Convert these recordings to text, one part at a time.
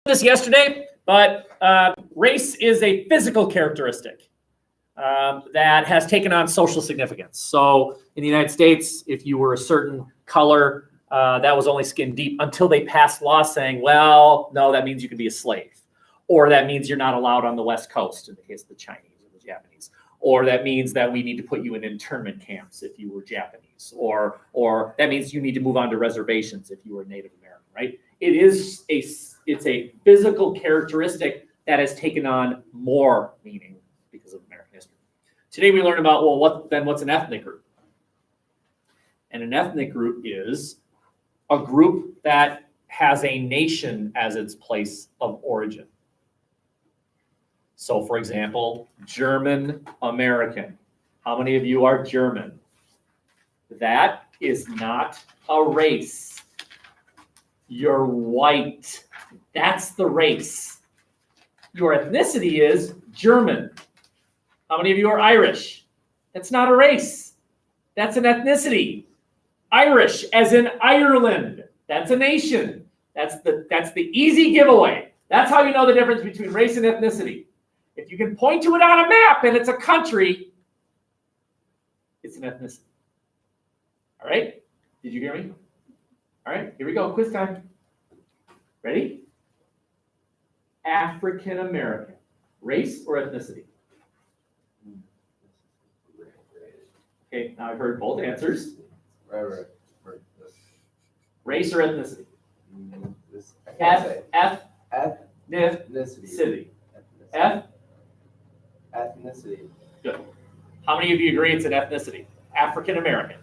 this yesterday, but race is a physical characteristic that has taken on social significance. So in the United States, if you were a certain color, that was only skin deep until they passed laws saying, well, no, that means you can be a slave. Or that means you're not allowed on the West Coast in the case of the Chinese or the Japanese. Or that means that we need to put you in internment camps if you were Japanese. Or that means you need to move on to reservations if you were Native American, right? It's a physical characteristic that has taken on more meaning because of American history. Today we learn about, well, what's an ethnic group? And an ethnic group is a group that has a nation as its place of origin. So, for example, German American. How many of you are German? That is not a race. You're white. That's the race. Your ethnicity is German. How many of you are Irish? That's not a race. That's an ethnicity. Irish, as in Ireland. That's a nation. That's the easy giveaway. That's how you know the difference between race and ethnicity. If you can point to it on a map and it's a country, it's an ethnicity. All right? Did you hear me? All right, here we go. Quiz time. Ready? African American. Race or ethnicity? Okay, now I've heard both answers. Right. Race or ethnicity? Ethnicity. Ethnicity. Good. How many of you agree it's an ethnicity? African American.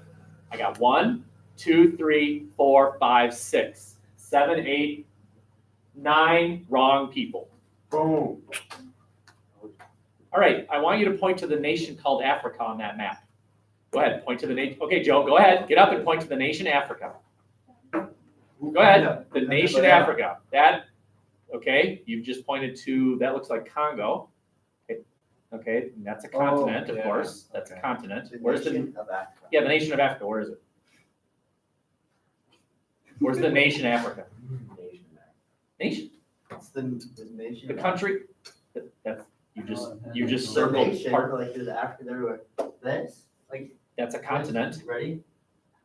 I got 1, 2, 3, 4, 5, 6, 7, 8, 9 wrong people. Boom. All right, I want you to point to the nation called Africa on that map. Go ahead, point to the nation. Okay, Joe, go ahead. Get up and point to the nation Africa. Go ahead. The nation Africa. Okay, you've just pointed to, that looks like Congo. Okay, and that's a continent, of course. That's a continent. Where's the nation of Africa? Yeah, the nation of Africa. Where is it? Where's the nation Africa? Nation. It's the nation. The country. You just circled part. Like there's Africa everywhere. This, like that's a continent. Ready?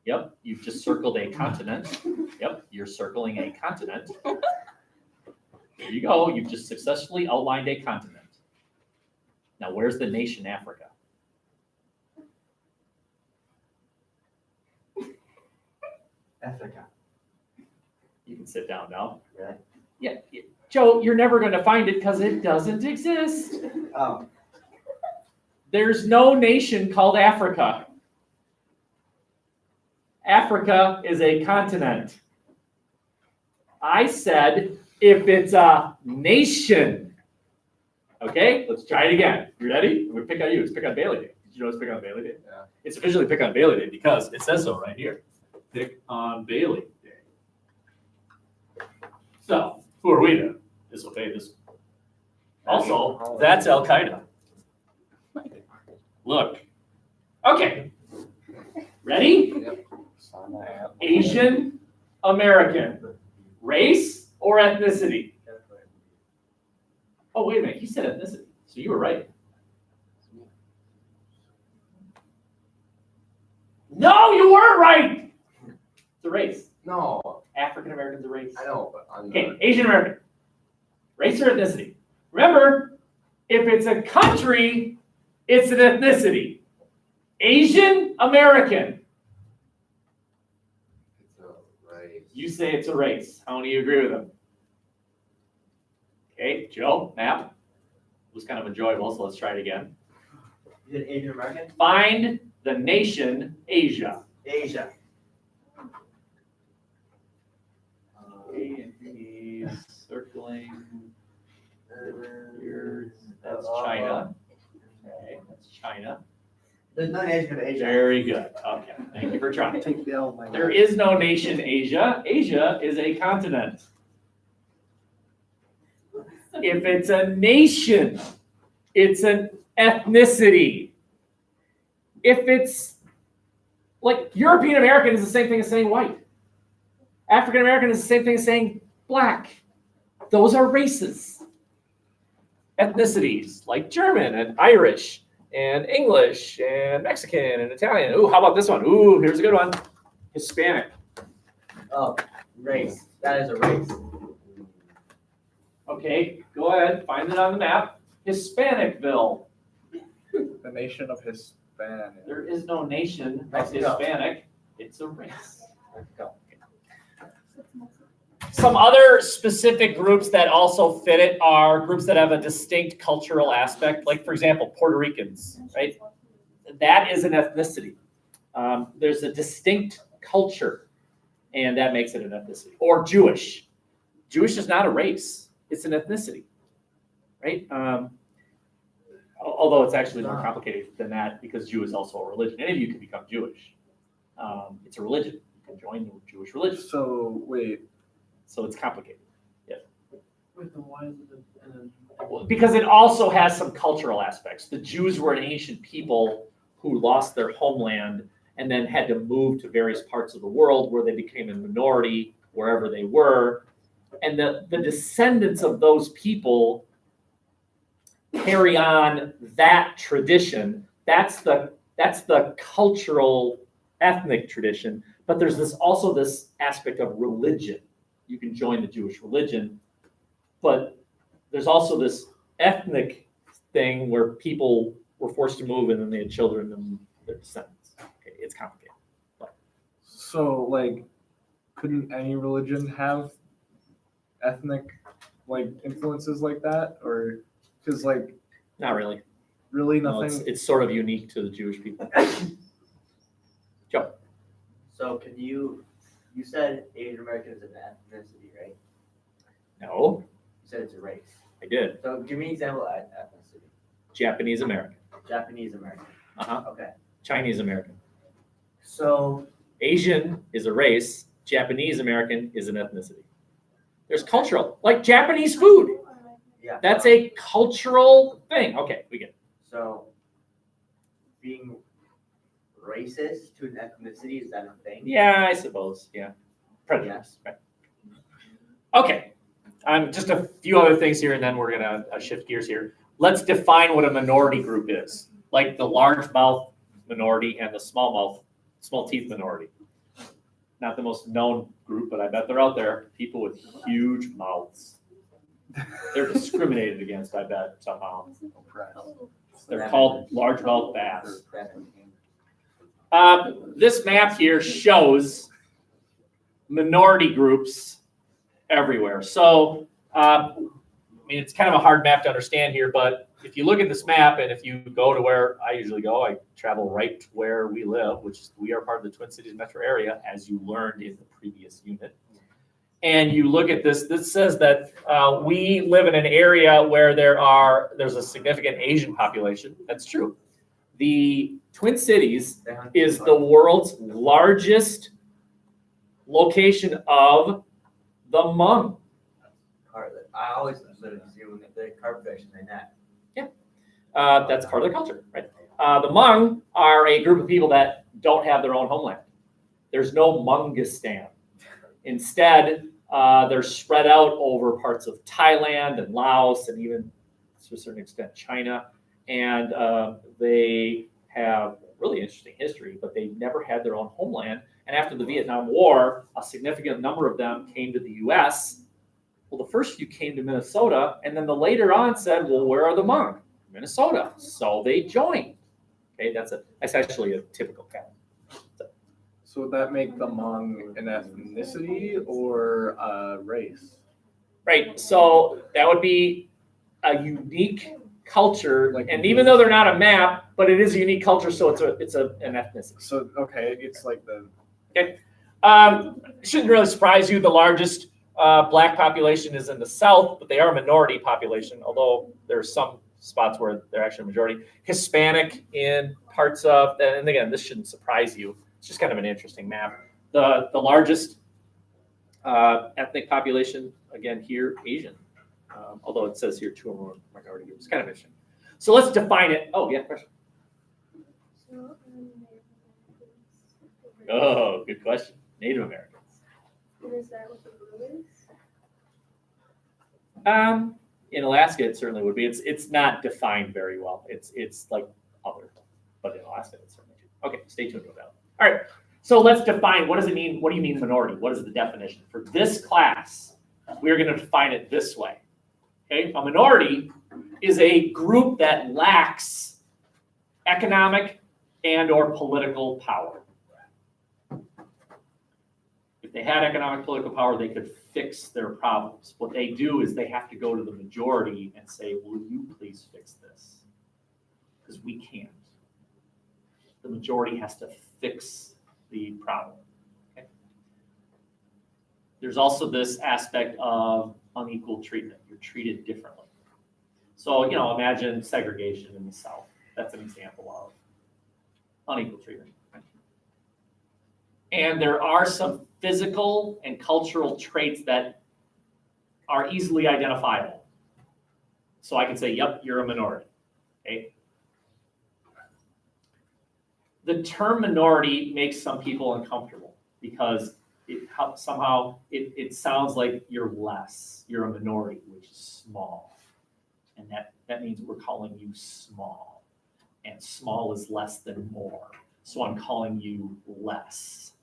Yep. You've just circled a continent. Yep. You're circling a continent. There you go. You've just successfully outlined a continent. Now, where's the nation Africa? Africa. You can sit down now. Really? Yeah. Joe, you're never going to find it because it doesn't exist. Oh. There's no nation called Africa. Africa is a continent. I said if it's a nation. Okay, let's try it again. You ready? I'm going to pick on you. It's Pick on Bailey Day. Did you know it's Pick on Bailey Day? Yeah. It's officially Pick on Bailey Day because it says so right here. Pick on Bailey Day. So, who are we to disobey this? Also, that's Al Qaeda. Look. Okay. Ready? Yep. Asian American. Race or ethnicity? Oh, wait a minute. He said ethnicity. So you were right. No, you weren't right. It's a race. No. African American's a race. I know, but I'm Okay, Asian American. Race or ethnicity? Remember, if it's a country, it's an ethnicity. Asian American. It's a race. You say it's a race. How many of you agree with him? Okay, Joe, map. It was kind of enjoyable, so let's try it again. You did Asian American? Find the nation Asia. Asia. And he's circling. Here, that's China. Okay, that's China. There's no nation of Asia. Very good. Okay, thank you for trying. Take the L, my There is no nation Asia. Asia is a continent. If it's a nation, it's an ethnicity. If it's like European American is the same thing as saying white. African American is the same thing as saying black. Those are races. Ethnicities like German and Irish and English and Mexican and Italian. Ooh, how about this one? Ooh, here's a good one. Hispanic. Oh, race. That is a race. Okay, go ahead, find it on the map. Hispanicville. The nation of Hispanic. There is no nation of Mexico. Hispanic. It's a race. Let's go. Some other specific groups that also fit it are groups that have a distinct cultural aspect, like, for example, Puerto Ricans, right? That is an ethnicity. There's a distinct culture, and that makes it an ethnicity. Or Jewish. Jewish is not a race, it's an ethnicity, right? Although it's actually more complicated than that because Jew is also a religion. Any of you can become Jewish. It's a religion. You can join the Jewish religion. So wait, So it's complicated. Wait, then why is it Well, because it also has some cultural aspects. The Jews were an ancient people who lost their homeland and then had to move to various parts of the world where they became a minority wherever they were. And the descendants of those people carry on that tradition. That's the cultural ethnic tradition. But there's also this aspect of religion. You can join the Jewish religion, but there's also this ethnic thing where people were forced to move and then they had children and their descendants. Okay, it's complicated. so like, couldn't any religion have ethnic like influences like that, or because like Not really. really No, nothing? it's sort of unique to the Jewish people. Joe. So can you said Asian American is an ethnicity, right? No, You said it's a race. I did. So give me an example of ethnicity. Japanese American. Japanese American. Uh-huh. Okay. Chinese American. So Asian is a race. Japanese American is an ethnicity. There's cultural, like Japanese food. yeah. That's a cultural thing. Okay, we get it. So being racist to an ethnicity, is that a thing? Yeah, I suppose. Yeah. Prejudice. Right. Okay. Just a few other things here, and then we're going to shift gears here. Let's define what a minority group is, like the largemouth minority and the small teeth minority. Not the most known group, but I bet they're out there. People with huge mouths. They're discriminated against, I bet, somehow. They're called largemouth bass. This map here shows minority groups everywhere. So, I mean, it's kind of a hard map to understand here, but if you look at this map and if you go to where I usually go, I travel right to where we live, which is, we are part of the Twin Cities metro area, as you learned in the previous unit. And you look at this, this says that we live in an area where there's a significant Asian population. That's true. The Twin Cities is the world's largest location of the Hmong. I always literally see when they carp fish in their net. That's part of their culture, right? The Hmong are a group of people that don't have their own homeland. There's no Hmongistan. Instead, they're spread out over parts of Thailand and Laos and even to a certain extent China. And they have really interesting history, but they never had their own homeland. And after the Vietnam War, a significant number of them came to the US. Well, the first few came to Minnesota, and then the later on said, well, where are the Hmong? Minnesota. So they joined. Okay, that's actually a typical pattern. So would that make the Hmong an ethnicity or a race? Right. So that would be a unique culture, and even though they're not a map, but it is a unique culture, so it's an ethnicity. So okay, it's like the Shouldn't really surprise you. The largest black population is in the South, but they are a minority population, although there's some spots where they're actually a majority. Hispanic in parts of, and again, this shouldn't surprise you. It's just kind of an interesting map. The largest ethnic population, again here, Asian. Although it says here 2 or more minority groups. Kind of interesting. So let's define it. Oh, yeah, question. Oh, good question. Native Americans. And is that what the blue is? In Alaska, it certainly would be. It's not defined very well. It's like other, but in Alaska, it's certainly too. Okay, stay tuned with that. All right, so let's define, what does it mean? What do you mean minority? What is the definition? For this class, we are going to define it this way. Okay, a minority is a group that lacks economic and or political power. If they had economic political power, they could fix their problems. What they do is they have to go to the majority and say, will you please fix this? Because we can't. The majority has to fix the problem. Okay? There's also this aspect of unequal treatment. You're treated differently. So, imagine segregation in the South. That's an example of unequal treatment. And there are some physical and cultural traits that are easily identifiable. So I can say, yep, you're a minority. Okay? The term minority makes some people uncomfortable because somehow it sounds like you're less. You're a minority, which is small. And that means we're calling you small. And small is less than more. So I'm calling you less.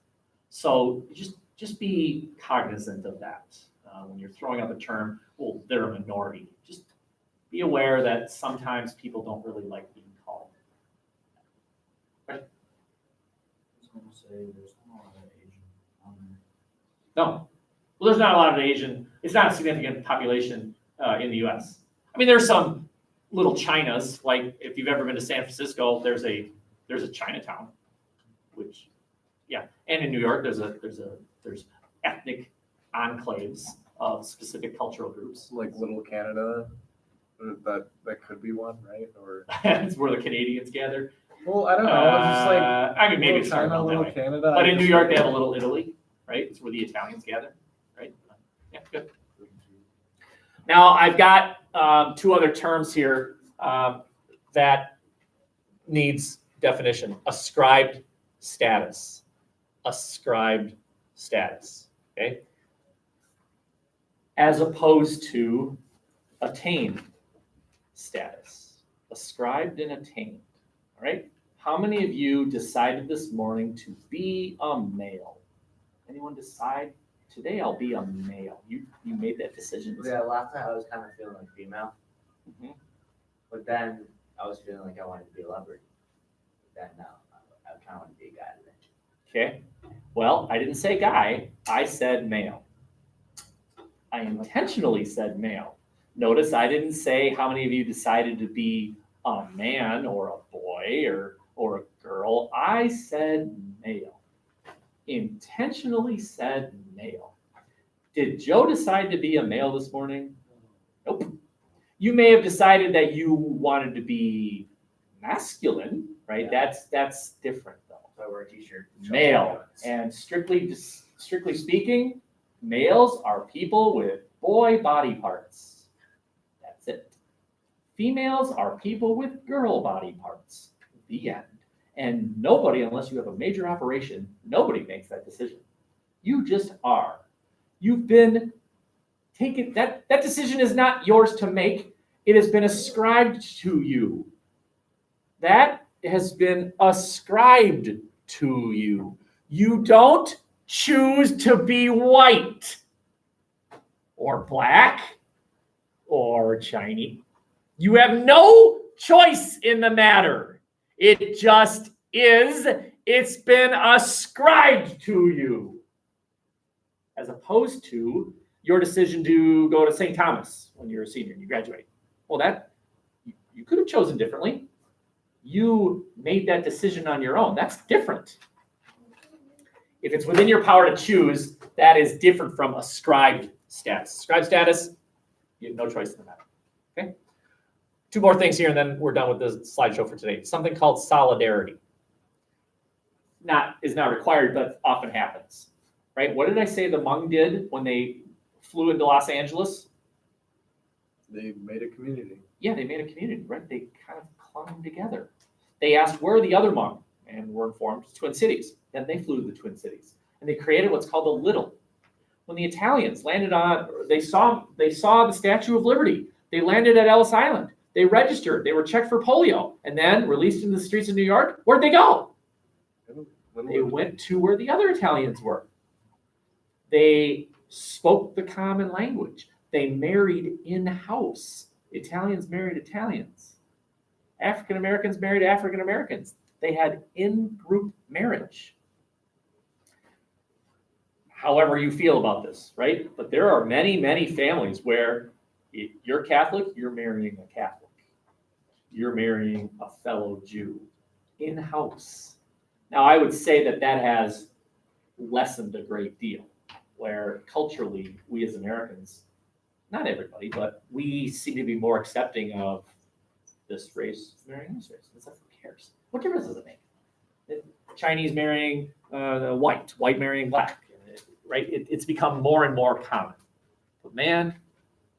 So just be cognizant of that. When you're throwing up a term, well, they're a minority. Just be aware that sometimes people don't really like being called. Right? I was gonna say, there's not a lot of Asian on there. No. Well, there's not a lot of Asian. It's not a significant population in the U.S. I mean, there's some little Chinas. Like if you've ever been to San Francisco, there's a Chinatown, which, yeah, and in New York, there's ethnic enclaves of specific cultural groups. Like Little Canada, that could be one, right? Or It's where the Canadians gather. well, I don't know. It's just like I mean, maybe it's Little not China, that Little way. Canada. But in New York, they have a Little Italy, right? It's where the Italians gather, right? Yeah, good. Now, I've got two other terms here that needs definition. Ascribed status. Ascribed status, okay? As opposed to attained status. Ascribed and attained, all right? How many of you decided this morning to be a male? Anyone decide? Today I'll be a male. You made that decision? Yeah, last night I was kind of feeling like female, Mhm. but then I was feeling like I wanted to be a leopard. But then no, I kind of want to be a guy today. Okay. Well, I didn't say guy. I said male. I intentionally said male. Notice I didn't say how many of you decided to be a man or a boy or a girl. I said male. Intentionally said male. Did Joe decide to be a male this morning? Nope. You may have decided that you wanted to be masculine, right? Yeah. That's different though. So I wear a t-shirt. Male, and strictly speaking, males are people with boy body parts. That's it. Females are people with girl body parts. The end. And nobody, unless you have a major operation, nobody makes that decision. You just are. You've been taken, that decision is not yours to make. It has been ascribed to you. That has been ascribed to you. You don't choose to be white or black or Chinese. You have no choice in the matter. It just is. It's been ascribed to you. As opposed to your decision to go to St. Thomas when you're a senior and you graduate. Well, that you could have chosen differently. You made that decision on your own. That's different. If it's within your power to choose, that is different from ascribed status. Ascribed status, you have no choice in the matter. Okay? Two more things here, and then we're done with the slideshow for today. Something called solidarity. Is not required, but often happens. Right? What did I say the Hmong did when they flew into Los Angeles? They made a community. Yeah, they made a community, right? They kind of clung together. They asked, where are the other Hmong? And were informed, Twin Cities. Then they flew to the Twin Cities. And they created what's called a little. when the Italians landed on, they saw the Statue of Liberty. They landed at Ellis Island. They registered. They were checked for polio, and then released into the streets of New York. Where'd they go? They went to where the other Italians were. They spoke the common language. They married in-house. Italians married Italians. African Americans married African Americans. They had in-group marriage. However you feel about this, right? But there are many, many families where if you're Catholic, you're marrying a Catholic. You're marrying a fellow Jew in-house. Now, I would say that has lessened a great deal, where culturally, we as Americans, not everybody, but we seem to be more accepting of this race marrying this race. It's like, who cares? What difference does it make? Chinese marrying white marrying black, right? It's become more and more common. But man,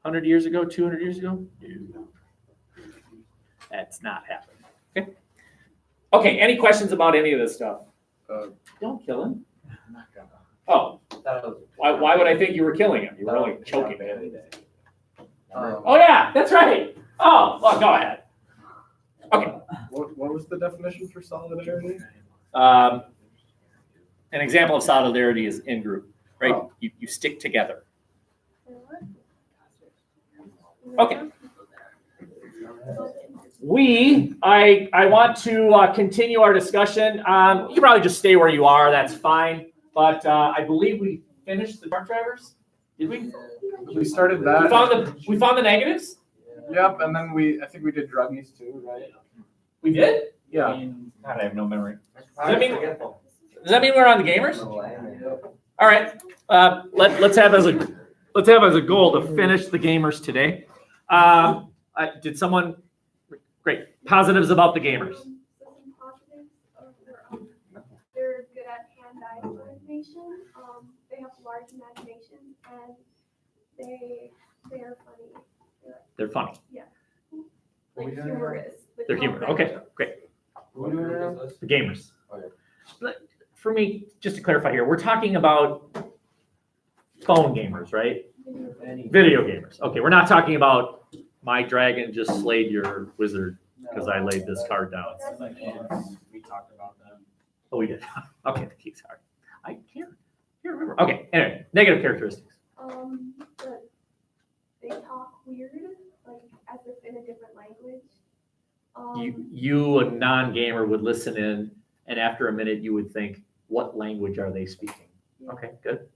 100 years ago, 200 years ago, no. That's not happening. Okay. Okay, any questions about any of this stuff? Don't kill him. I'm not gonna. Oh, That was- why would I think you were killing him? You were only choking him. Remember? Oh yeah, that's right. Oh, well, go ahead. Okay. What was the definition for solidarity? An example of solidarity is in group, right? Oh. You stick together. Okay. I want to continue our discussion. You can probably just stay where you are. That's fine. But I believe we finished the truck drivers. Did we? We started that. We found the negatives. Yep, and then I think we did druggies too, right? We did. Yeah. God, I have no memory. Does Does that mean we're on the gamers? All right. Let's have as a goal to finish the gamers today. Did someone? Great. Positives about the gamers. Some positives they're good at hand-eye coordination. They have large imaginations and they are funny. They're funny. Like humorous. They're humorous. Okay, great. The gamers. For me, just to clarify here, we're talking about phone gamers, right? Video gamers. Okay, we're not talking about my dragon just slayed your wizard because I laid this card down. We talked about that. Oh, we did. Okay, the key's hard. I can't remember. Okay, anyway, negative characteristics. But they talk weird, like as if in a different language. You, a non-gamer, would listen in, and after a minute, you would think, what language are they speaking? Yeah. Okay, good.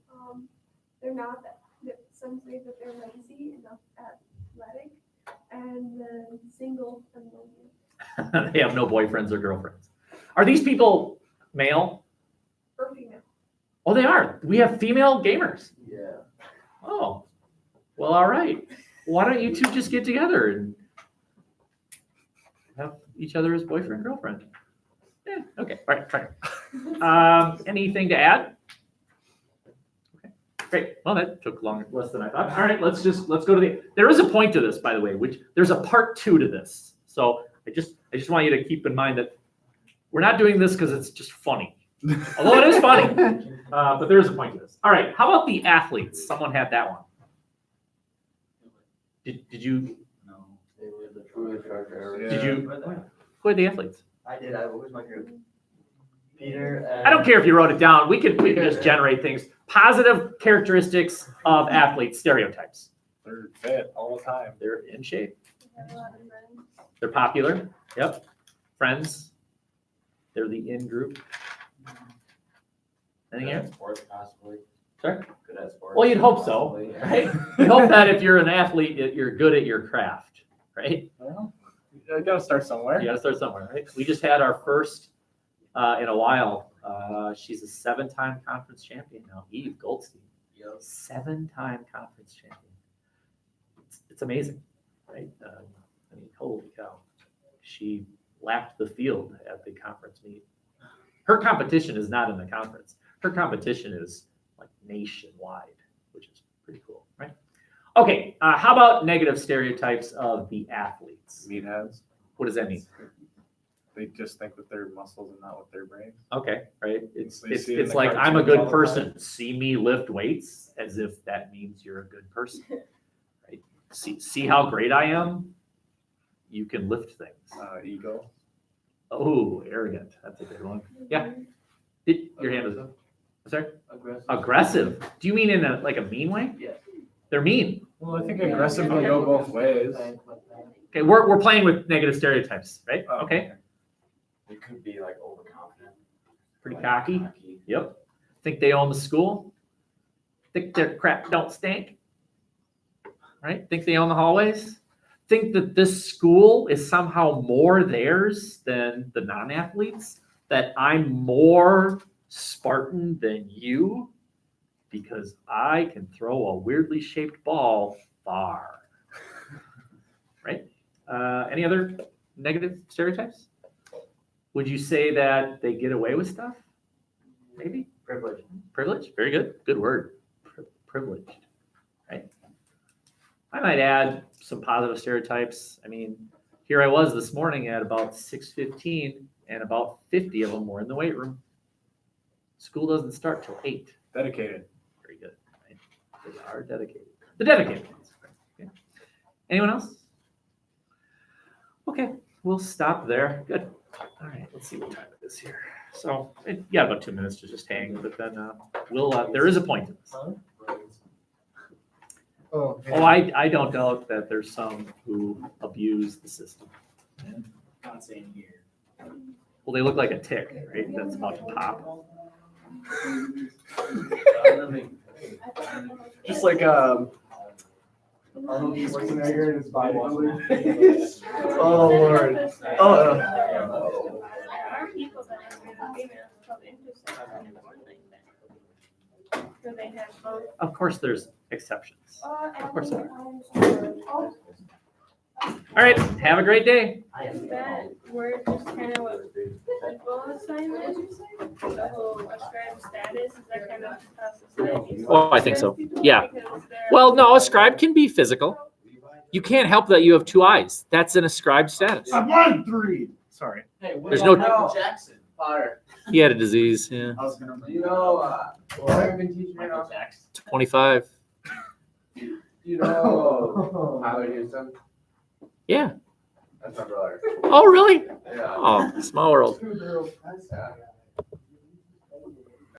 They're not some say that they're lazy and not athletic, and then single and lonely. They have no boyfriends or girlfriends. Are these people male? Or female. Oh, they are. We have female gamers. Yeah. Oh, well, all right. Why don't you two just get together and have each other as boyfriend, girlfriend? Yeah, okay, all right, try it. Anything to add? Okay, great. Well, that took less than I thought. All right, let's go to there is a point to this, by the way, which there's a part 2 to this. So I just want you to keep in mind that we're not doing this because it's just funny. Although it is funny, but there is a point to this. All right, how about the athletes? Someone had that one. Did you? No, they were the true instructor. Did you? Who are the athletes? I did. What was my group? Peter. I don't care if you wrote it down. We can just generate things. Positive characteristics of athletes, stereotypes. They're fit all the time. They're in shape. They have a lot of friends. They're popular. Yep. Friends. They're the in group. Anything here? Sports, possibly. Sorry? Good at sports. Well, you'd hope so, possibly, yeah. right? You hope that if you're an athlete, that you're good at your craft, right? Well, you gotta start somewhere. You got to start somewhere, right? We just had our first in a while. She's a 7-time conference champion now, Eve Goldstein. Yep. 7-time conference champion. It's amazing, right? I mean, holy cow. She lapped the field at the conference meet. Her competition is not in the conference. Her competition is like nationwide, which is pretty cool, right? Okay, how about negative stereotypes of the athletes? Meatheads. What does that mean? They just think with their muscles and not with their brains. Okay, right? It's They see it in the like I'm a cartoons all good the person. See me lift weights as if that means you're a good person. Right? See how great I am? You can lift things. Ego. Oh, arrogant. That's a good one. Yeah. Your hand is up. Sorry? Aggressive. Aggressive. Do you mean in a mean way? Yes. They're mean. Well, I think aggressive can go both ways. Okay, we're playing with negative stereotypes, right? Oh, Okay. It could be like overconfident. Pretty cocky. Yep. Think they own the school. Think their crap don't stink. Right? Think they own the hallways. Think that this school is somehow more theirs than the non-athletes. That I'm more Spartan than you because I can throw a weirdly shaped ball far. Right? Any other negative stereotypes? Would you say that they get away with stuff? Maybe? Privilege. Privilege? Very good. Good word. Privileged. Right? I might add some positive stereotypes. I mean, here I was this morning at about 6:15 and about 50 of them were in the weight room. School doesn't start till 8. Dedicated. Very good. Right? They are dedicated. The dedicated ones. Okay. Anyone else? Okay, we'll stop there. Good. All right, let's see what time it is here. So, yeah, about 2 minutes to just hang, but then there is a point to this. Oh, I don't doubt that there's some who abuse the system. Not saying here. Well, they look like a tick, right? That's about to pop. Just like Arnold Schwarzenegger and his bodybuilder. Oh Lord. Oh. There are people that are really female called intersex and one like that. So they have both. Of course, there's exceptions. Of course there Oh, All right, have a great day. that we're just kind of what people assignment, the whole ascribed status, is that kind of how society? Oh, I think so. Yeah. Because they're- Well, no, ascribed can be physical. You can't help that you have 2 eyes. That's an ascribed status. I won 3. Sorry. Hey, what There's about no- Michael Jackson? Potter. He had a disease. Yeah, I was gonna. You know, I've been teaching Michael Jackson. 25. You know, Howard Houston. Yeah. That's my brother. Oh, really? Yeah. Oh, small world. Yeah.